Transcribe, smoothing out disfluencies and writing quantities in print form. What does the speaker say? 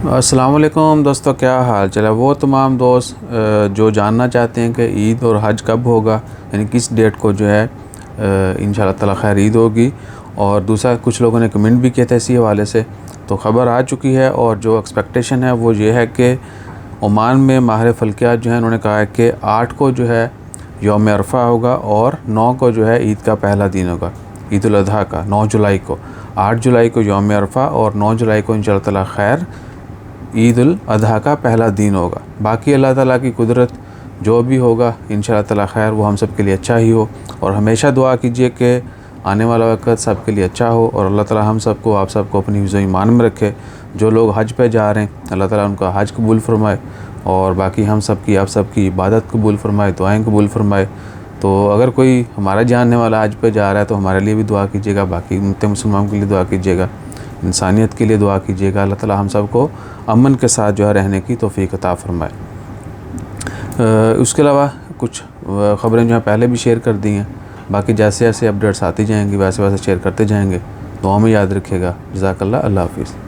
अस्सलाम वालेकुम दोस्तों, क्या हाल चला। वो तमाम दोस्त जो जानना चाहते हैं कि ईद और हज कब होगा, यानी किस डेट को जो है इंशाअल्लाह ताला खैर ईद होगी। और दूसरा, कुछ लोगों ने कमेंट भी किया था इसी हवाले से, तो ख़बर आ चुकी है। और जो एक्सपेक्टेशन है वो ये है कि ओमान में माहिर फ़ल्कियात जो है उन्होंने कहा है कि 8 को जो है यौम अरफा होगा और 9 को जो है ईद का पहला दिन होगा, ईद उल अज़हा का 9 जुलाई को। 8 जुलाई को यौम अरफा और 9 जुलाई को इंशाअल्लाह ताला खैर ईद उल अज़हा का पहला दिन होगा। बाकी अल्लाह ताला की कुदरत, जो भी होगा इंशाअल्लाह ताला खैर वो हम सब के लिए अच्छा ही हो। और हमेशा दुआ कीजिए कि आने वाला वक्त सब के लिए अच्छा हो और अल्लाह ताला हम सबको, आप सबको अपनी हिफ्ज़ ईमान में रखे। जो लोग हज पे जा रहे हैं अल्लाह ताला उनका हज कबूल फ़रमाए और बाकी हम सब की, आप सब की इबादत कबूल फ़रमाए, दुआएँ कबूल फ़रमाए। तो अगर कोई हमारा जानने वाला हज पे जा रहा है तो हमारे लिए भी दुआ कीजिएगा, बाकी मुसलमानों के लिए दुआ कीजिएगा, इंसानियत के लिए दुआ कीजिएगा। अल्लाह ताला हम सब को अमन के साथ जो है रहने की तौफ़ीक अता फ़रमाए। उसके अलावा कुछ ख़बरें जो हैं पहले भी शेयर कर दी हैं, बाकी जैसे जैसे अपडेट्स आती जाएंगी वैसे वैसे शेयर करते जाएंगे। दुआ में याद रखिएगा। जज़ाकल्लाह। अल्लाह हाफ़िज़।